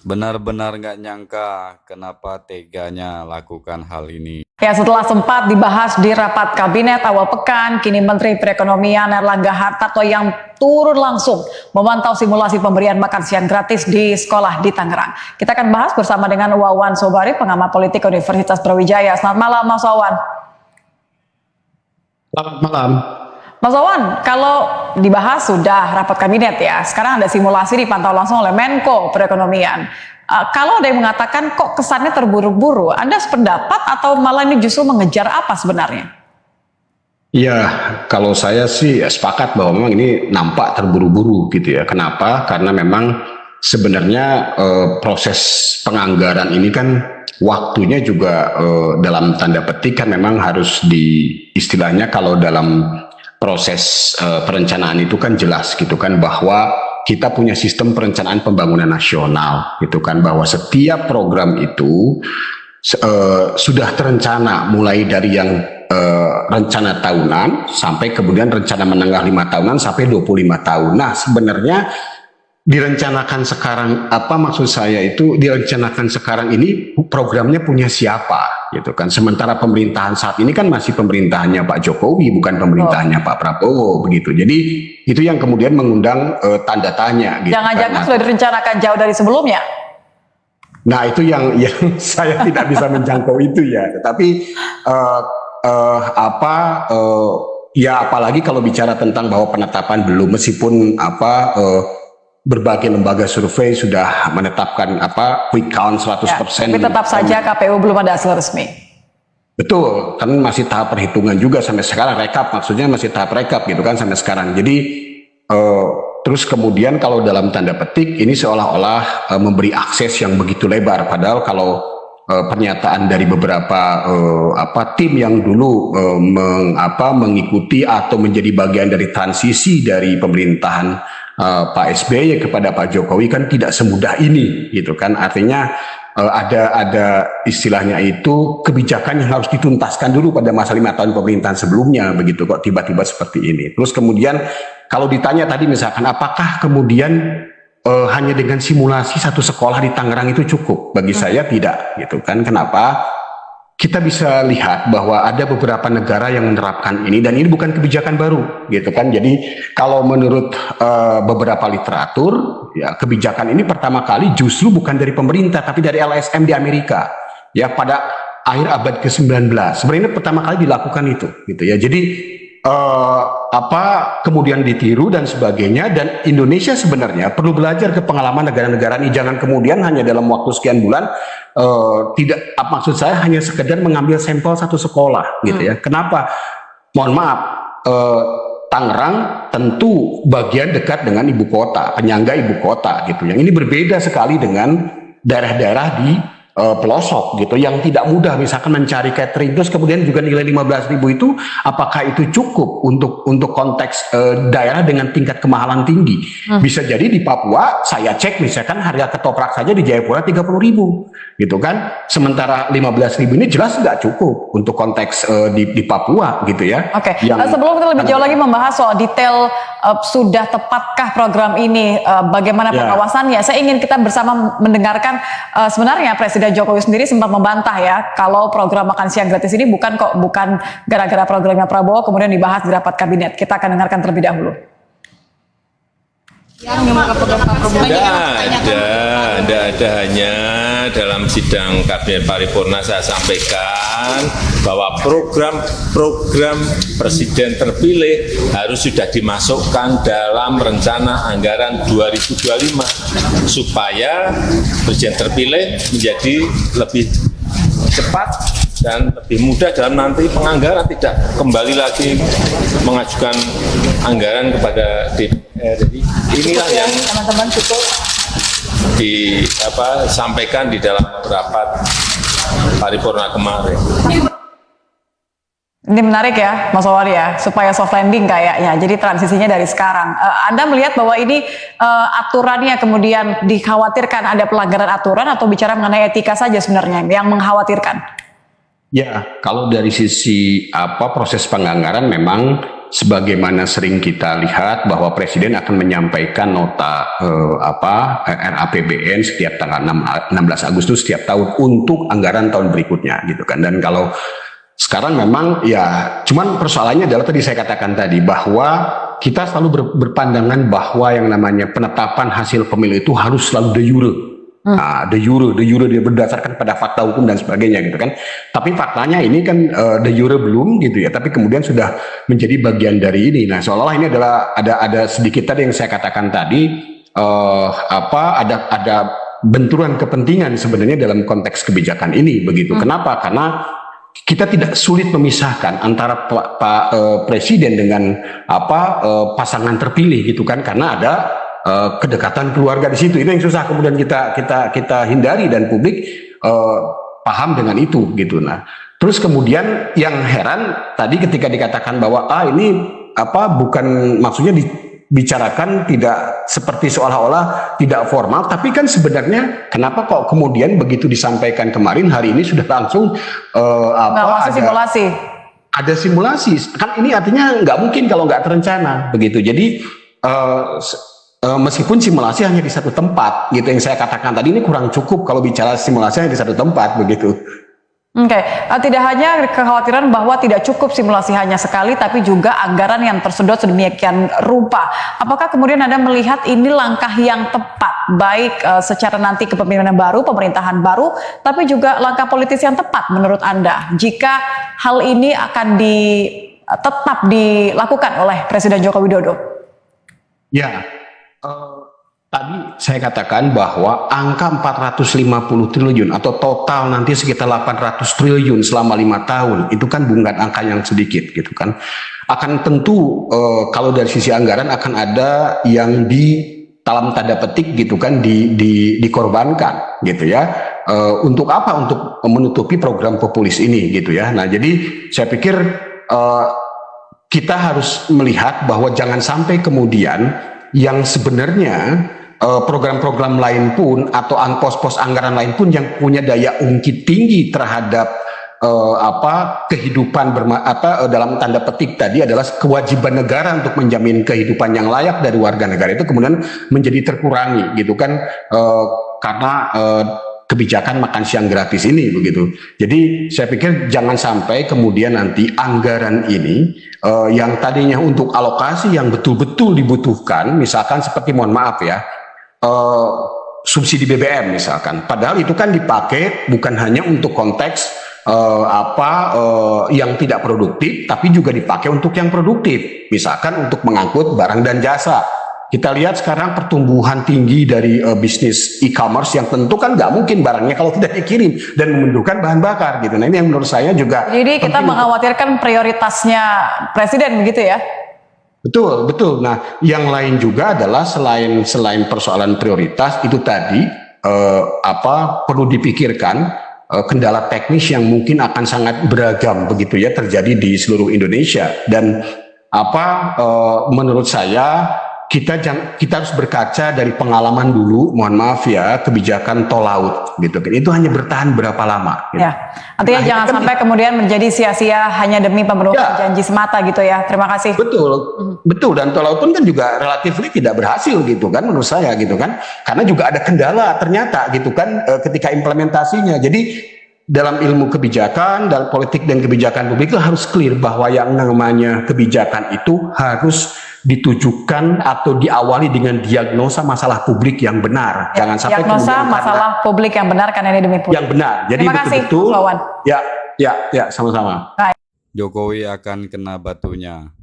Benar-benar nggak nyangka kenapa teganya lakukan hal ini. Ya, setelah sempat dibahas di rapat kabinet awal pekan, kini Menteri Perekonomian Airlangga Hartarto yang turun langsung memantau simulasi pemberian makan siang gratis di sekolah di Tangerang. Kita akan bahas bersama dengan Wawan Sobari, pengamat politik Universitas Brawijaya. Selamat malam, Mas Wawan. Selamat malam. Mas Wawan, kalau dibahas sudah rapat kabinet ya, sekarang ada simulasi dipantau langsung oleh Menko Perekonomian. Kalau ada yang mengatakan kok kesannya terburu-buru, Anda sependapat atau malah ini justru mengejar apa sebenarnya? Ya, kalau saya sih sepakat bahwa memang ini nampak terburu-buru gitu ya. Kenapa? Karena memang sebenarnya proses penganggaran ini kan waktunya juga dalam tanda petik kan memang harus istilahnya kalau dalam proses perencanaan itu kan jelas gitu kan bahwa kita punya sistem perencanaan pembangunan nasional gitu kan, bahwa setiap program itu sudah terencana mulai dari yang rencana tahunan sampai kemudian rencana menengah 5 tahunan sampai 25 tahun. Nah, sebenarnya direncanakan sekarang, apa maksud saya itu direncanakan sekarang ini programnya punya siapa gitu kan, sementara pemerintahan saat ini kan masih pemerintahannya Pak Jokowi, bukan pemerintahannya Pak Prabowo begitu. Jadi itu yang kemudian mengundang tanda tanya gitu. Jangan-jangan sudah direncanakan jauh dari sebelumnya? Nah, itu yang saya tidak bisa menjangkau itu ya, tetapi ya apalagi kalau bicara tentang bahwa penetapan belum, meskipun berbagai lembaga survei sudah menetapkan quick count 100%. Tapi tetap saja KPU belum ada hasil resmi. Betul, kan masih tahap perhitungan juga sampai sekarang, rekap maksudnya masih tahap rekap gitu kan sampai sekarang. Jadi terus kemudian kalau dalam tanda petik ini seolah-olah memberi akses yang begitu lebar, padahal kalau pernyataan dari beberapa tim yang dulu mengikuti atau menjadi bagian dari transisi dari pemerintahan Pak SBY kepada Pak Jokowi kan tidak semudah ini gitu kan, artinya ada istilahnya itu kebijakan yang harus dituntaskan dulu pada masa 5 tahun pemerintahan sebelumnya begitu, kok tiba-tiba seperti ini. Terus kemudian kalau ditanya tadi misalkan apakah kemudian hanya dengan simulasi satu sekolah di Tangerang itu cukup, bagi saya tidak gitu kan. Kenapa? Kita bisa lihat bahwa ada beberapa negara yang menerapkan ini dan ini bukan kebijakan baru gitu kan. Jadi kalau menurut beberapa literatur ya, kebijakan ini pertama kali justru bukan dari pemerintah tapi dari LSM di Amerika ya pada akhir abad ke-19. Sebenarnya pertama kali dilakukan itu gitu ya. Jadi kemudian ditiru dan sebagainya, dan Indonesia sebenarnya perlu belajar ke pengalaman negara-negara ini. Jangan kemudian hanya dalam waktu sekian bulan maksud saya hanya sekedar mengambil sampel satu sekolah gitu ya. Kenapa? Mohon maaf, Tangerang tentu bagian dekat dengan ibu kota, penyangga ibu kota gitu. Yang ini berbeda sekali dengan daerah-daerah di pelosok gitu yang tidak mudah misalkan mencari catering, terus kemudian juga nilai 15.000 itu apakah itu cukup untuk konteks daerah dengan tingkat kemahalan tinggi. Bisa jadi di Papua saya cek misalkan harga ketoprak saja di Jayapura 30.000 gitu kan, sementara 15.000 ini jelas nggak cukup untuk konteks di Papua gitu ya. Oke. Sebelum kita lebih jauh lagi membahas soal detail sudah tepatkah program ini, bagaimana pengawasannya, saya ingin kita bersama mendengarkan sebenarnya Presiden Jokowi sendiri sempat membantah ya kalau program makan siang gratis ini bukan gara-gara programnya Prabowo kemudian dibahas di rapat kabinet. Kita akan dengarkan terlebih dahulu. Tidak ada, hanya dalam sidang kabinet paripurna saya sampaikan bahwa program presiden terpilih harus sudah dimasukkan dalam rencana anggaran 2025 supaya presiden terpilih menjadi lebih cepat dan lebih mudah dalam nanti penganggaran, tidak kembali lagi mengajukan anggaran kepada DPR. Jadi inilah yang teman-teman disampaikan di dalam rapat paripurna kemarin. Ini menarik ya, Mas Wawan ya, supaya soft landing kayaknya. Jadi transisinya dari sekarang. Anda melihat bahwa ini aturannya kemudian dikhawatirkan ada pelanggaran aturan atau bicara mengenai etika saja sebenarnya yang mengkhawatirkan? Ya, kalau dari sisi proses penganggaran memang sebagaimana sering kita lihat bahwa Presiden akan menyampaikan nota RAPBN setiap tanggal 16 Agustus setiap tahun untuk anggaran tahun berikutnya gitu kan. Dan kalau sekarang memang ya cuman persoalannya adalah tadi saya katakan tadi bahwa kita selalu berpandangan bahwa yang namanya penetapan hasil pemilu itu harus selalu de jure. Nah, de jure dia berdasarkan pada fakta hukum dan sebagainya gitu kan. Tapi faktanya ini kan de jure belum gitu ya. Tapi kemudian sudah menjadi bagian dari ini. Nah, seolah-olah ini adalah ada sedikit tadi yang saya katakan tadi ada benturan kepentingan sebenarnya dalam konteks kebijakan ini begitu. Kenapa? Karena kita tidak sulit memisahkan antara Pak Presiden dengan pasangan terpilih gitu kan, karena ada kedekatan keluarga di situ. Itu yang susah kemudian kita hindari dan publik paham dengan itu gitu. Nah, terus kemudian yang heran tadi ketika dikatakan bahwa ini bukan maksudnya dibicarakan tidak seperti seolah-olah tidak formal, tapi kan sebenarnya kenapa kok kemudian begitu disampaikan kemarin hari ini sudah langsung ada simulasi kan, ini artinya nggak mungkin kalau nggak terencana begitu. Jadi meskipun simulasi hanya di satu tempat gitu, yang saya katakan tadi ini kurang cukup kalau bicara simulasi hanya di satu tempat begitu. Oke, tidak hanya kekhawatiran bahwa tidak cukup simulasi hanya sekali, tapi juga anggaran yang tersedot sedemikian rupa. Apakah kemudian Anda melihat ini langkah yang tepat, baik secara nanti kepemimpinan baru, pemerintahan baru, tapi juga langkah politis yang tepat menurut Anda, jika hal ini akan tetap dilakukan oleh Presiden Joko Widodo? Ya, tadi saya katakan bahwa angka 450 triliun atau total nanti sekitar 800 triliun selama 5 tahun itu kan bukan angka yang sedikit gitu kan. Akan tentu kalau dari sisi anggaran akan ada yang dalam tanda petik gitu kan dikorbankan gitu ya. Untuk apa? Untuk menutupi program populis ini gitu ya. Nah, jadi saya pikir kita harus melihat bahwa jangan sampai kemudian yang sebenarnya program-program lain pun atau pos-pos anggaran lain pun yang punya daya ungkit tinggi terhadap kehidupan dalam tanda petik tadi adalah kewajiban negara untuk menjamin kehidupan yang layak dari warga negara itu kemudian menjadi terkurangi gitu kan, karena kebijakan makan siang gratis ini begitu. Jadi saya pikir jangan sampai kemudian nanti anggaran ini yang tadinya untuk alokasi yang betul-betul dibutuhkan, misalkan seperti mohon maaf ya, subsidi BBM misalkan, padahal itu kan dipakai bukan hanya untuk konteks yang tidak produktif, tapi juga dipakai untuk yang produktif, misalkan untuk mengangkut barang dan jasa. Kita lihat sekarang pertumbuhan tinggi dari bisnis e-commerce yang tentu kan nggak mungkin barangnya kalau tidak dikirim dan membutuhkan bahan bakar gitu. Nah, ini yang menurut saya juga. Jadi kita mengkhawatirkan prioritasnya Presiden begitu ya? Betul. Nah, yang lain juga adalah selain persoalan prioritas itu tadi perlu dipikirkan kendala teknis yang mungkin akan sangat beragam begitu ya terjadi di seluruh Indonesia, dan menurut saya kita harus berkaca dari pengalaman dulu, mohon maaf ya, kebijakan tol laut gitu kan, itu hanya bertahan berapa lama gitu. Ya, artinya jangan sampai kemudian menjadi sia-sia hanya demi pemenuhan janji semata gitu ya. Terima kasih. Betul, dan tol laut pun kan juga relatif tidak berhasil gitu kan menurut saya gitu kan, karena juga ada kendala ternyata gitu kan ketika implementasinya. Jadi dalam ilmu kebijakan, dalam politik dan kebijakan publik itu harus clear bahwa yang namanya kebijakan itu harus ditujukan atau diawali dengan diagnosa masalah publik yang benar. Ya, jangan sampai diagnosa masalah publik yang benar karena ini demi publik. Yang benar. Jadi betul-betul. Ya, sama-sama. Jokowi akan kena batunya.